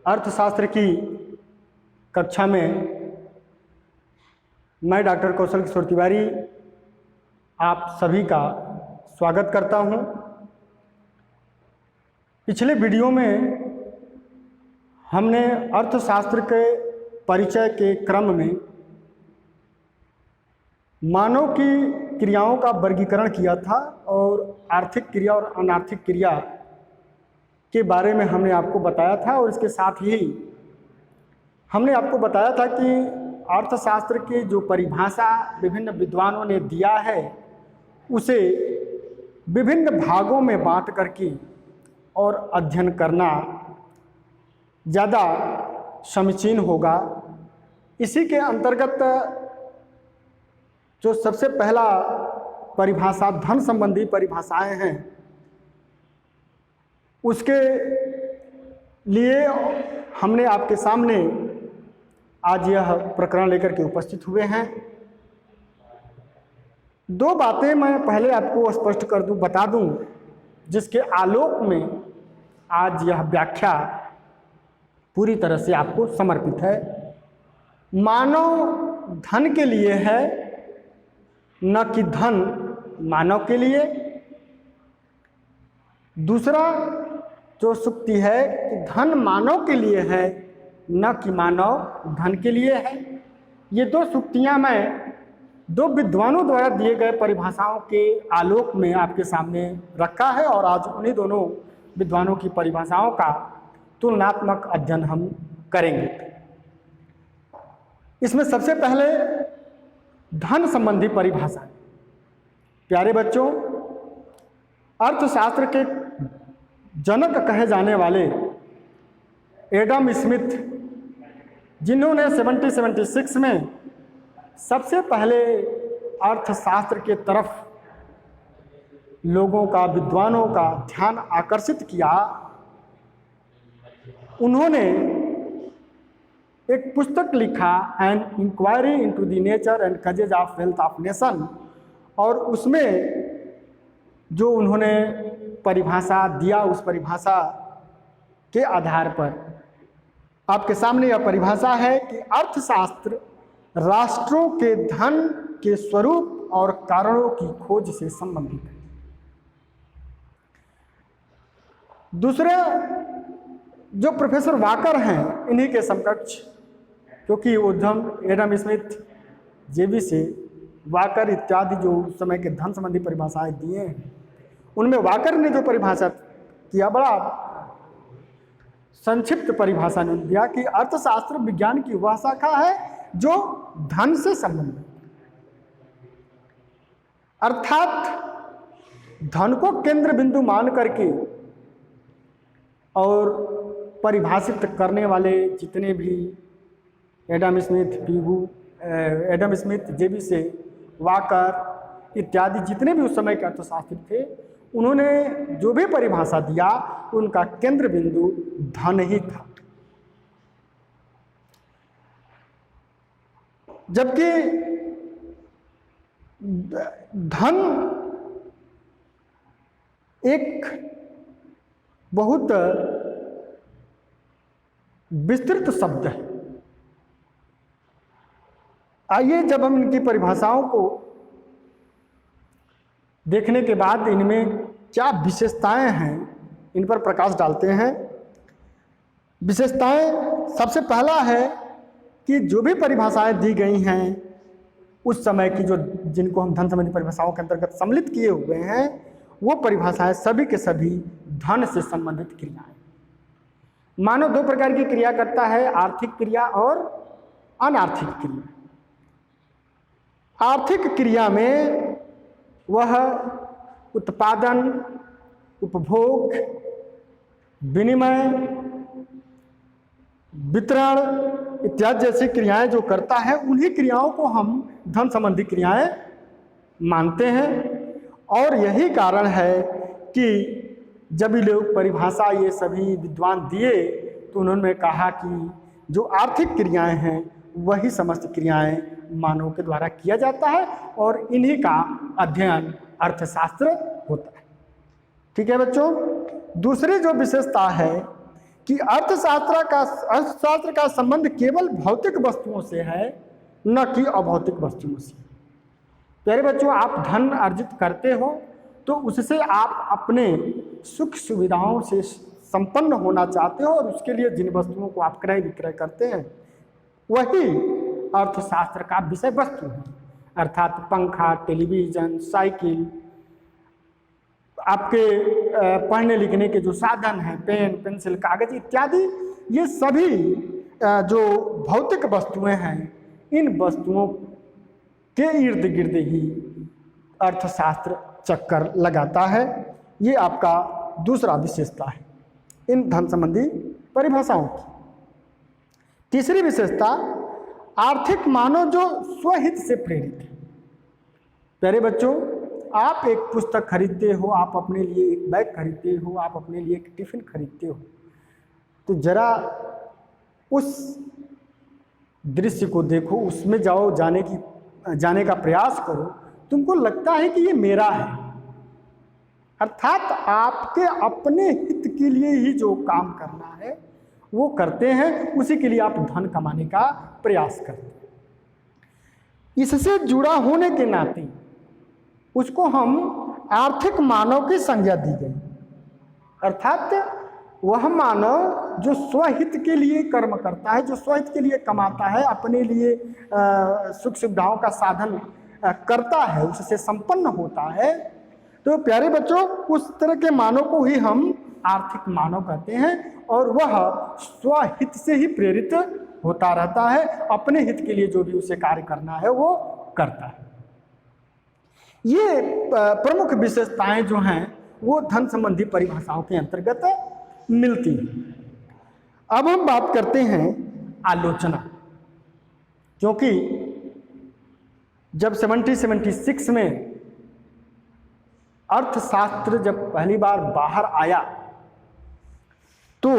अर्थशास्त्र की कक्षा में मैं डॉक्टर कौशल किशोर तिवारी आप सभी का स्वागत करता हूं। पिछले वीडियो में हमने अर्थशास्त्र के परिचय के क्रम में मानव की क्रियाओं का वर्गीकरण किया था और आर्थिक क्रिया और अनार्थिक क्रिया के बारे में हमने आपको बताया था। और इसके साथ ही हमने आपको बताया था कि अर्थशास्त्र की जो परिभाषा विभिन्न विद्वानों ने दिया है उसे विभिन्न भागों में बांट करके और अध्ययन करना ज़्यादा समीचीन होगा। इसी के अंतर्गत जो सबसे पहला परिभाषा धन संबंधी परिभाषाएं हैं उसके लिए हमने आपके सामने आज यह प्रकरण लेकर के उपस्थित हुए हैं। दो बातें मैं पहले आपको स्पष्ट कर दूं, बता दूं, जिसके आलोक में आज यह व्याख्या पूरी तरह से आपको समर्पित है। मानव धन के लिए है, न कि धन मानव के लिए। दूसरा जो सूक्ति है कि धन मानव के लिए है, न कि मानव धन के लिए है। ये दो सूक्तियां मैं दो विद्वानों द्वारा दिए गए परिभाषाओं के आलोक में आपके सामने रखा है और आज उन्हीं दोनों विद्वानों की परिभाषाओं का तुलनात्मक अध्ययन हम करेंगे। इसमें सबसे पहले धन संबंधी परिभाषा। प्यारे बच्चों, अर्थशास्त्र के जनक कहे जाने वाले एडम स्मिथ, जिन्होंने 1776 में सबसे पहले अर्थशास्त्र के तरफ लोगों का, विद्वानों का ध्यान आकर्षित किया, उन्होंने एक पुस्तक लिखा, an inquiry into the nature and causes of wealth of nation. और उसमें जो उन्होंने परिभाषा दिया, उस परिभाषा के आधार पर आपके सामने यह परिभाषा है कि अर्थशास्त्र राष्ट्रों के धन के स्वरूप और कारणों की खोज से संबंधित है। दूसरे जो प्रोफेसर वाकर हैं, इन्हीं के समकक्ष, क्योंकि एडम स्मिथ, जेबी से वाकर इत्यादि जो उस समय के धन संबंधी परिभाषाएं दिए हैं, उनमें वाकर ने जो परिभाषा किया, बड़ा संक्षिप्त परिभाषा ने दिया कि अर्थशास्त्र विज्ञान की वह शाखा है जो धन से संबंधित, अर्थात धन को केंद्र बिंदु मान करके और परिभाषित करने वाले जितने भी एडम स्मिथ, जेबी से वाकर इत्यादि जितने भी उस समय के अर्थशास्त्री थे, उन्होंने जो भी परिभाषा दिया उनका केंद्र बिंदु धन ही था। जबकि धन एक बहुत विस्तृत शब्द है। आइए जब हम इनकी परिभाषाओं को देखने के बाद इनमें क्या विशेषताएं हैं, इन पर प्रकाश डालते हैं। विशेषताएं, सबसे पहला है कि जो भी परिभाषाएं दी गई हैं उस समय की, जो जिनको हम धन संबंधी परिभाषाओं के अंतर्गत सम्मिलित किए हुए हैं, वो परिभाषाएं सभी के सभी धन से संबंधित क्रियाएं। मानव दो प्रकार की क्रिया करता है, आर्थिक क्रिया और अनार्थिक क्रिया। आर्थिक क्रिया में वह उत्पादन, उपभोग, विनिमय, वितरण इत्यादि जैसी क्रियाएं जो करता है, उन्हीं क्रियाओं को हम धन संबंधी क्रियाएं मानते हैं। और यही कारण है कि जब ये लोग परिभाषा ये सभी विद्वान दिए तो उन्होंने कहा कि जो आर्थिक क्रियाएं हैं वही समस्त क्रियाएं मानव के द्वारा किया जाता है और इन्हीं का अध्ययन अर्थशास्त्र होता है। ठीक है बच्चों। दूसरी जो विशेषता है कि अर्थशास्त्र का संबंध केवल भौतिक वस्तुओं से है, न कि अभौतिक वस्तुओं से। प्यारे बच्चों, आप धन अर्जित करते हो तो उससे आप अपने सुख सुविधाओं से संपन्न होना चाहते हो, और उसके लिए जिन वस्तुओं को आप क्रय विक्रय करते हैं वही अर्थशास्त्र का विषय वस्तु है। अर्थात पंखा, टेलीविज़न, साइकिल, आपके पढ़ने लिखने के जो साधन हैं, पेन, पेंसिल, कागज इत्यादि, ये सभी जो भौतिक वस्तुएं हैं, इन वस्तुओं के इर्द गिर्द ही अर्थशास्त्र चक्कर लगाता है। ये आपका दूसरा विशेषता है इन धन संबंधी परिभाषाओं की। तीसरी विशेषता, आर्थिक मानव जो स्वहित से प्रेरित है। प्यारे बच्चों, आप एक पुस्तक खरीदते हो, आप अपने लिए एक बैग खरीदते हो, आप अपने लिए एक टिफिन खरीदते हो, तो जरा उस दृश्य को देखो, उसमें जाने का प्रयास करो, तुमको लगता है कि ये मेरा है। अर्थात आपके अपने हित के लिए ही जो काम करना है वो करते हैं, उसी के लिए आप धन कमाने का प्रयास करते हैं। इससे जुड़ा होने के नाते उसको हम आर्थिक मानव की संज्ञा दी गई। अर्थात वह मानव जो स्वहित के लिए कर्म करता है, जो स्वहित के लिए कमाता है, अपने लिए सुख सुविधाओं का साधन करता है, उससे संपन्न होता है, तो प्यारे बच्चों, उस तरह के मानव को ही हम आर्थिक मानव कहते हैं, और वह स्वहित से ही प्रेरित होता रहता है, अपने हित के लिए जो भी उसे कार्य करना है वो करता है। ये प्रमुख विशेषताएं जो हैं वो धन संबंधी परिभाषाओं के अंतर्गत मिलती हैं। अब हम बात करते हैं आलोचना, क्योंकि जब 1776 में अर्थशास्त्र जब पहली बार बाहर आया तो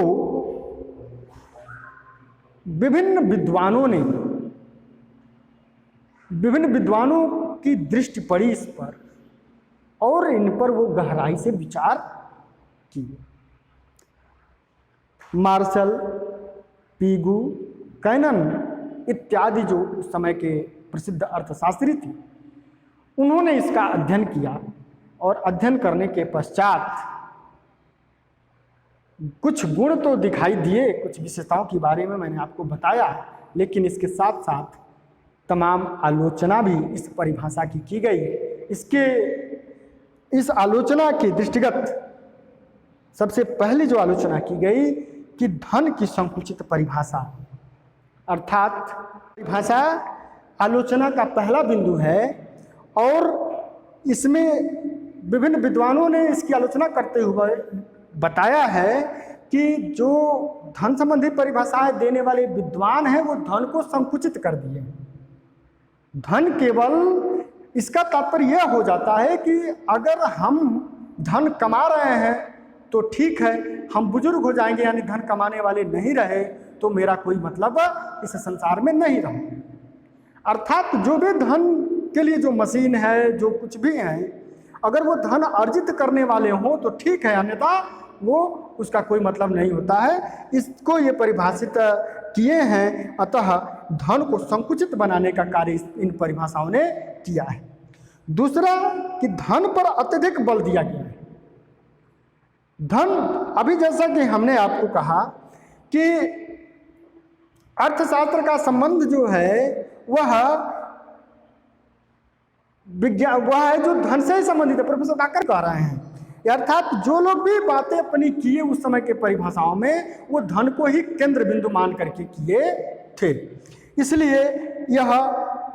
विभिन्न विद्वानों की दृष्टि पड़ी इस पर, और इन पर वो गहराई से विचार किए। मार्शल, पीगू, कैनन इत्यादि जो उस समय के प्रसिद्ध अर्थशास्त्री थे, उन्होंने इसका अध्ययन किया, और अध्ययन करने के पश्चात कुछ गुण तो दिखाई दिए, कुछ विशेषताओं के बारे में मैंने आपको बताया, लेकिन इसके साथ साथ तमाम आलोचना भी इस परिभाषा की गई। इस आलोचना के दृष्टिगत सबसे पहली जो आलोचना की गई कि धन की संकुचित परिभाषा, अर्थात परिभाषा आलोचना का पहला बिंदु है, और इसमें विभिन्न विद्वानों ने इसकी आलोचना करते हुए बताया है कि जो धन संबंधी परिभाषाएं देने वाले विद्वान हैं वो धन को संकुचित कर दिए। धन केवल, इसका तात्पर्य यह हो जाता है कि अगर हम धन कमा रहे हैं तो ठीक है, हम बुजुर्ग हो जाएंगे यानी धन कमाने वाले नहीं रहे तो मेरा कोई मतलब इस संसार में नहीं रहा। अर्थात जो भी धन के लिए जो मशीन है, जो कुछ भी है, अगर वो धन अर्जित करने वाले हों तो ठीक है, अन्यथा वो उसका कोई मतलब नहीं होता है। इसको ये परिभाषित किए हैं। अतः धन को संकुचित बनाने का कार्य इन परिभाषाओं ने किया है। दूसरा कि धन पर अत्यधिक बल दिया गया है। धन, अभी जैसा कि हमने आपको कहा कि अर्थशास्त्र का संबंध जो है वह है जो धन से ही संबंधित है। प्रोफेसर डाकर कह रहे हैं, अर्थात जो लोग भी बातें अपनी किए उस समय के परिभाषाओं में, वो धन को ही केंद्र बिंदु मान करके किए थे। इसलिए यह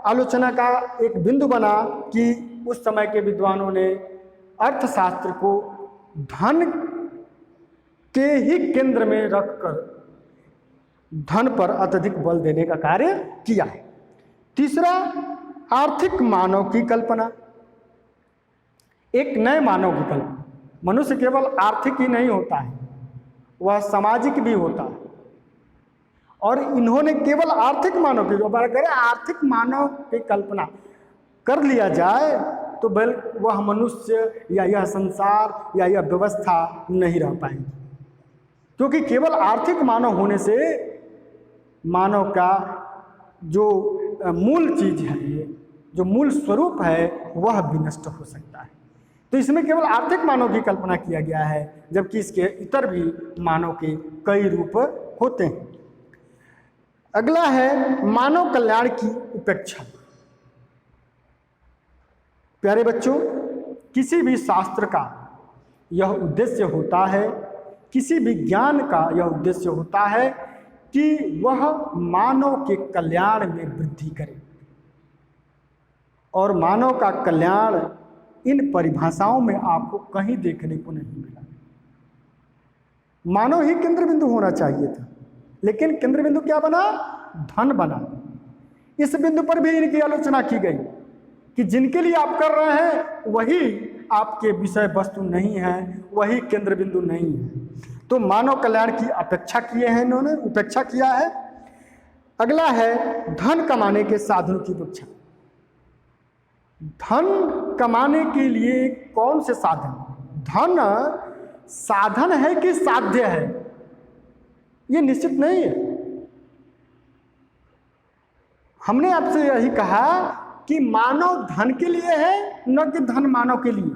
आलोचना का एक बिंदु बना कि उस समय के विद्वानों ने अर्थशास्त्र को धन के ही केंद्र में रखकर धन पर अत्यधिक बल देने का कार्य किया है। तीसरा, आर्थिक मानव की कल्पना, एक नए मानव की कल्पना। मनुष्य केवल आर्थिक ही नहीं होता है, वह सामाजिक भी होता है, और इन्होंने केवल आर्थिक मानव की, अगर आर्थिक मानव की कल्पना कर लिया जाए तो वह मनुष्य या यह संसार या यह व्यवस्था नहीं रह पाएगी। क्योंकि केवल आर्थिक मानव होने से मानव का जो मूल चीज है, जो मूल स्वरूप है, वह विनष्ट हो सकता है। तो इसमें केवल आर्थिक मानव की कल्पना किया गया है, जबकि इसके इतर भी मानव के कई रूप होते हैं। अगला है मानव कल्याण की उपेक्षा। प्यारे बच्चों, किसी भी शास्त्र का यह उद्देश्य होता है, किसी भी ज्ञान का यह उद्देश्य होता है कि वह मानव के कल्याण में वृद्धि करे। और मानव का कल्याण इन परिभाषाओं में आपको कहीं देखने को नहीं मिला। मानव ही केंद्र बिंदु होना चाहिए था, लेकिन केंद्र बिंदु क्या बना? धन बना। इस बिंदु पर भी इनकी आलोचना की गई कि जिनके लिए आप कर रहे हैं वही आपके विषय वस्तु नहीं है, वही केंद्र बिंदु नहीं है। तो मानव कल्याण की अपेक्षा किए हैं इन्होंने, उपेक्षा किया है। अगला है धन कमाने के साधनों की उपेक्षा। धन कमाने के लिए कौन से साधन? धन साधन है कि साध्य है, ये निश्चित नहीं है। हमने आपसे यही कहा कि मानव धन के लिए है, न कि धन मानव के लिए।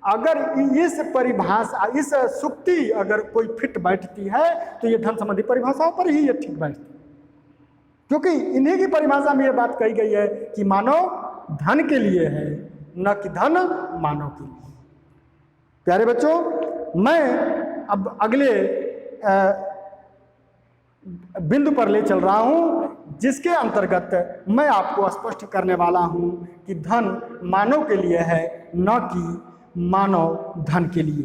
अगर इस परिभाषा, इस सुक्ति अगर कोई फिट बैठती है तो ये धन संबंधी परिभाषाओं पर ही ये ठीक बैठती है, क्योंकि इन्हीं की परिभाषा में ये बात कही गई है कि मानव धन के लिए है, न कि धन मानव के लिए। प्यारे बच्चों, मैं अब अगले बिंदु पर ले चल रहा हूं, जिसके अंतर्गत मैं आपको स्पष्ट करने वाला हूं कि धन मानव के लिए है, न कि मानव धन के लिए।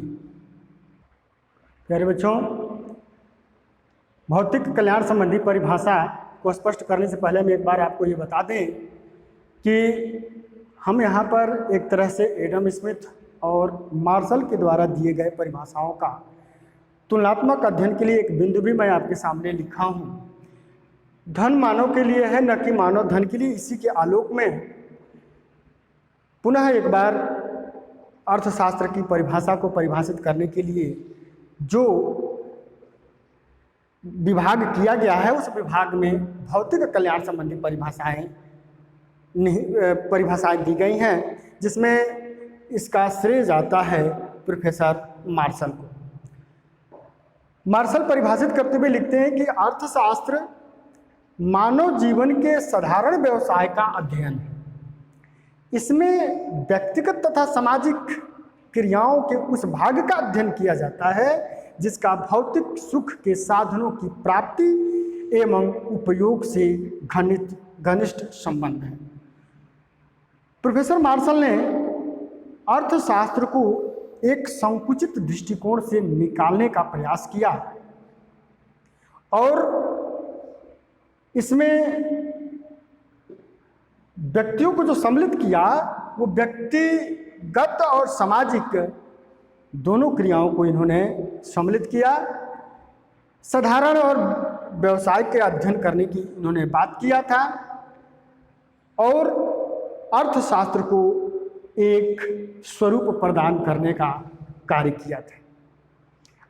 प्यारे बच्चों, भौतिक कल्याण संबंधी परिभाषा को स्पष्ट करने से पहले हम एक बार आपको ये बता दें कि हम यहाँ पर एक तरह से एडम स्मिथ और मार्शल के द्वारा दिए गए परिभाषाओं का तुलनात्मक अध्ययन के लिए एक बिंदु भी मैं आपके सामने लिखा हूँ। धन मानव के लिए है, न कि मानव धन के लिए। इसी के आलोक में पुनः एक बार अर्थशास्त्र की परिभाषा को परिभाषित करने के लिए जो विभाग किया गया है, उस विभाग में भौतिक कल्याण संबंधी परिभाषाएं दी गई हैं, जिसमें इसका श्रेय जाता है प्रोफेसर मार्शल को। मार्शल परिभाषित करते हुए लिखते हैं कि अर्थशास्त्र मानव जीवन के साधारण व्यवसाय का अध्ययन है। इसमें व्यक्तिगत तथा सामाजिक क्रियाओं के उस भाग का अध्ययन किया जाता है जिसका भौतिक सुख के साधनों की प्राप्ति एवं उपयोग से घनिष्ठ संबंध है। प्रोफेसर मार्शल ने अर्थशास्त्र को एक संकुचित दृष्टिकोण से निकालने का प्रयास किया और इसमें व्यक्तियों को जो सम्मिलित किया वो व्यक्तिगत और सामाजिक दोनों क्रियाओं को इन्होंने सम्मिलित किया। साधारण और व्यवसाय के अध्ययन करने की इन्होंने बात किया था और अर्थशास्त्र को एक स्वरूप प्रदान करने का कार्य किया था।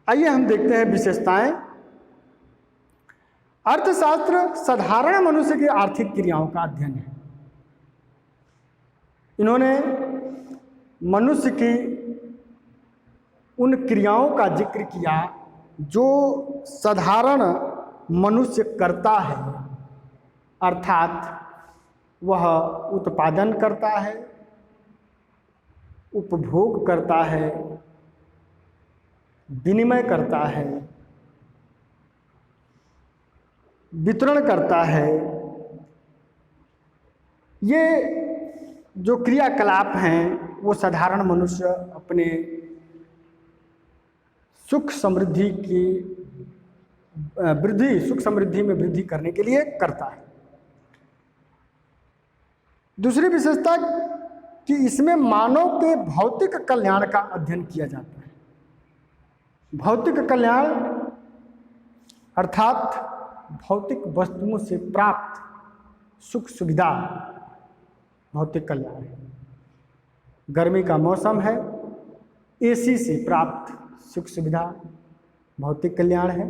आइए हम देखते हैं विशेषताएं। अर्थशास्त्र साधारण मनुष्य की आर्थिक क्रियाओं का अध्ययन है। इन्होंने मनुष्य की उन क्रियाओं का जिक्र किया जो साधारण मनुष्य करता है, अर्थात वह उत्पादन करता है, उपभोग करता है, विनिमय करता है, वितरण करता है। ये जो क्रियाकलाप हैं वो साधारण मनुष्य अपने सुख समृद्धि में वृद्धि करने के लिए करता है। दूसरी विशेषता कि इसमें मानव के भौतिक कल्याण का अध्ययन किया जाता है। भौतिक कल्याण अर्थात भौतिक वस्तुओं से प्राप्त सुख सुविधा भौतिक कल्याण है। गर्मी का मौसम है, एसी से प्राप्त सुख सुविधा, भौतिक कल्याण है।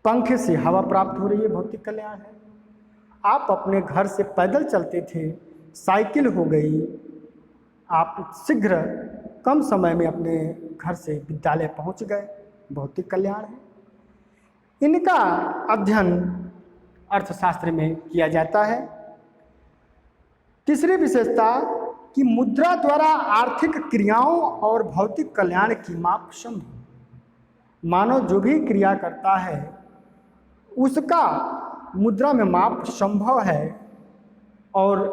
पंख से हवा प्राप्त हो रही है, भौतिक कल्याण है। आप अपने घर से पैदल चलते थे, साइकिल हो गई, आप शीघ्र कम समय में अपने घर से विद्यालय पहुंच गए, भौतिक कल्याण है। इनका अध्ययन अर्थशास्त्र में किया जाता है। तीसरी विशेषता कि मुद्रा द्वारा आर्थिक क्रियाओं और भौतिक कल्याण की माप संभव। मानव जो भी क्रिया करता है उसका मुद्रा में माप संभव है और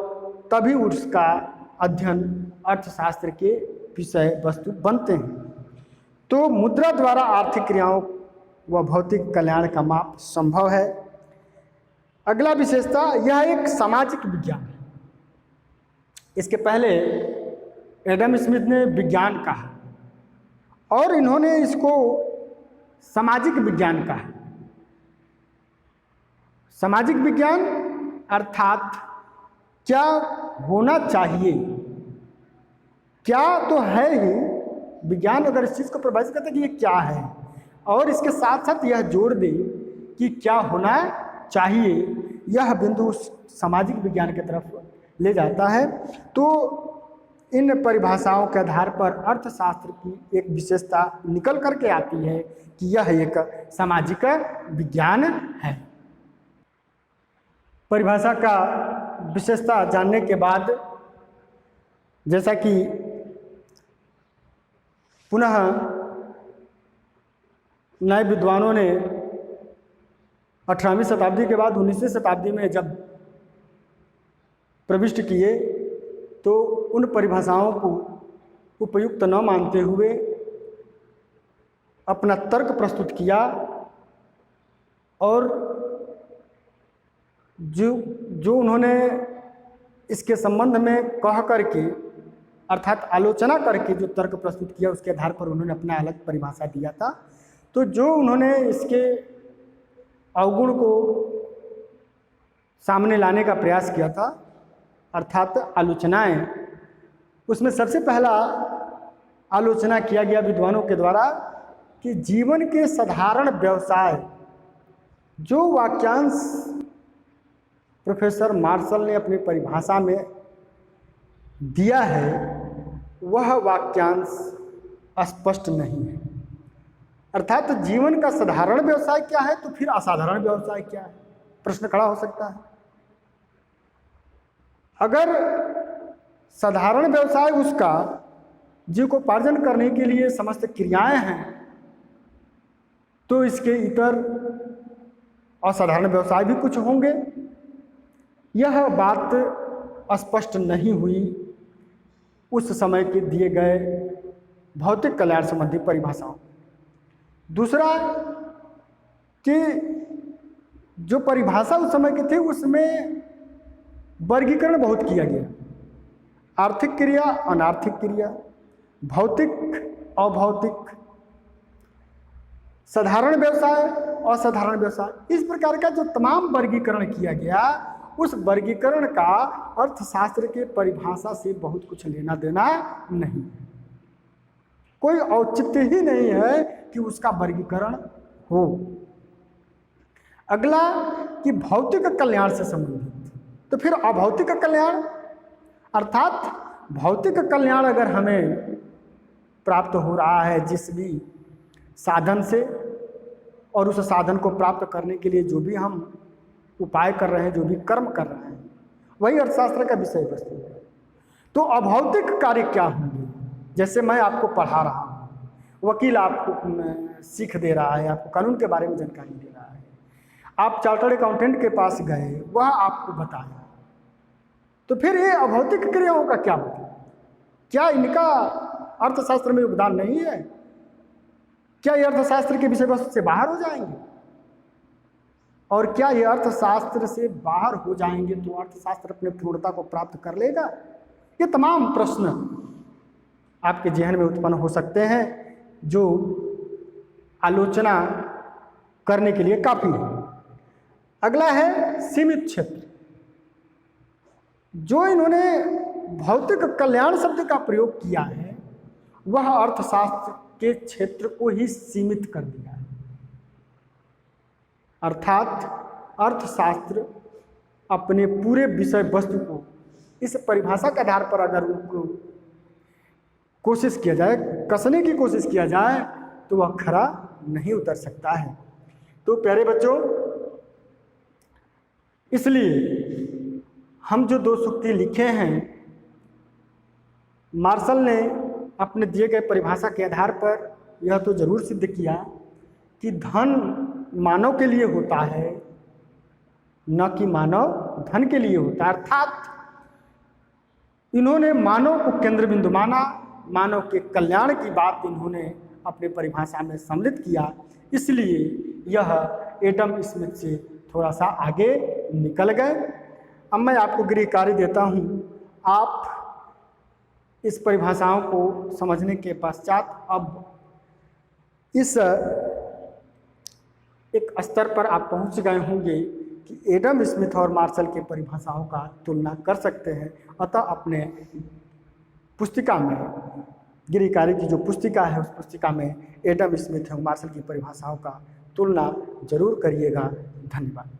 तभी उसका अध्ययन अर्थशास्त्र के विषय वस्तु बनते हैं। तो मुद्रा द्वारा आर्थिक क्रियाओं व भौतिक कल्याण का माप संभव है। अगला विशेषता, यह एक सामाजिक विज्ञान है। इसके पहले एडम स्मिथ ने विज्ञान कहा और इन्होंने इसको सामाजिक विज्ञान कहा। सामाजिक विज्ञान अर्थात क्या होना चाहिए, क्या तो है ही, विज्ञान अगर इस चीज़ को परिभाषित करता है कि ये क्या है और इसके साथ साथ यह जोड़ दे कि क्या होना चाहिए, यह बिंदु सामाजिक विज्ञान की तरफ ले जाता है। तो इन परिभाषाओं के आधार पर अर्थशास्त्र की एक विशेषता निकल करके आती है कि यह एक सामाजिक विज्ञान है। परिभाषा का विशेषता जानने के बाद जैसा कि पुनः नए विद्वानों ने 18वीं शताब्दी के बाद 19वीं शताब्दी में जब प्रविष्ट किए तो उन परिभाषाओं को उपयुक्त न मानते हुए अपना तर्क प्रस्तुत किया और जो उन्होंने इसके संबंध में कह करके अर्थात आलोचना करके जो तर्क प्रस्तुत किया उसके आधार पर उन्होंने अपना अलग परिभाषा दिया था। तो जो उन्होंने इसके अवगुण को सामने लाने का प्रयास किया था अर्थात आलोचनाएं, उसमें सबसे पहला आलोचना किया गया विद्वानों के द्वारा कि जीवन के साधारण व्यवसाय, जो वाक्यांश प्रोफेसर मार्शल ने अपनी परिभाषा में दिया है वह वाक्यांश स्पष्ट नहीं है। अर्थात जीवन का साधारण व्यवसाय क्या है तो फिर असाधारण व्यवसाय क्या है, प्रश्न खड़ा हो सकता है। अगर साधारण व्यवसाय उसका जीविकोपार्जन करने के लिए समस्त क्रियाएं हैं तो इसके इतर असाधारण व्यवसाय भी कुछ होंगे। यह बात स्पष्ट नहीं हुई उस समय के दिए गए भौतिक कल्याण संबंधी परिभाषाओं। दूसरा कि जो परिभाषा उस समय की थी उसमें वर्गीकरण बहुत किया गया, आर्थिक क्रिया, अनार्थिक क्रिया, भौतिक, अभौतिक, साधारण व्यवसाय, असाधारण व्यवसाय, इस प्रकार का जो तमाम वर्गीकरण किया गया उस वर्गीकरण का अर्थशास्त्र के परिभाषा से बहुत कुछ लेना देना नहीं, कोई औचित्य ही नहीं है कि उसका वर्गीकरण हो। अगला कि भौतिक कल्याण से संबंधित, तो फिर अभौतिक कल्याण अर्थात भौतिक कल्याण अगर हमें प्राप्त हो रहा है जिस भी साधन से और उस साधन को प्राप्त करने के लिए जो भी हम उपाय कर रहे हैं, जो भी कर्म कर रहे हैं, वही अर्थशास्त्र का विषय वस्तु है। तो अभौतिक कार्य क्या होंगे? जैसे मैं आपको पढ़ा रहा हूँ, वकील आपको सीख दे रहा है, आपको कानून के बारे में जानकारी दे रहा है, आप चार्टर्ड अकाउंटेंट के पास गए, वह आपको बताया, तो फिर ये अभौतिक क्रियाओं का क्या मतलब? क्या इनका अर्थशास्त्र में योगदान नहीं है? क्या ये अर्थशास्त्र के विषय वस्तु से बाहर हो जाएंगे? और क्या ये अर्थशास्त्र से बाहर हो जाएंगे तो अर्थशास्त्र अपने पूर्णता को प्राप्त कर लेगा? ये तमाम प्रश्न आपके जहन में उत्पन्न हो सकते हैं जो आलोचना करने के लिए काफी है। अगला है सीमित क्षेत्र। जो इन्होंने भौतिक कल्याण शब्द का प्रयोग किया है वह अर्थशास्त्र के क्षेत्र को ही सीमित कर दिया है। अर्थात अर्थशास्त्र अपने पूरे विषय वस्तु को इस परिभाषा के आधार पर अगर उनको कोशिश किया जाए, कसने की कोशिश किया जाए, तो वह खरा नहीं उतर सकता है। तो प्यारे बच्चों, इसलिए हम जो दो सूक्ति लिखे हैं, मार्शल ने अपने दिए गए परिभाषा के आधार पर यह तो जरूर सिद्ध किया कि धन मानव के लिए होता है, न कि मानव धन के लिए होता है। अर्थात इन्होंने मानव को केंद्र बिंदु माना, मानव के कल्याण की बात इन्होंने अपनी परिभाषा में सम्मिलित किया, इसलिए यह एडम स्मिथ से थोड़ा सा आगे निकल गए। अब मैं आपको गृह कार्य देता हूँ, आप इस परिभाषाओं को समझने के पश्चात अब इस एक स्तर पर आप पहुँच गए होंगे कि एडम स्मिथ और मार्शल के परिभाषाओं का तुलना कर सकते हैं। अतः अपने पुस्तिका में, गृह कार्य की जो पुस्तिका है, उस पुस्तिका में एडम स्मिथ और मार्शल की परिभाषाओं का तुलना जरूर करिएगा। धन्यवाद।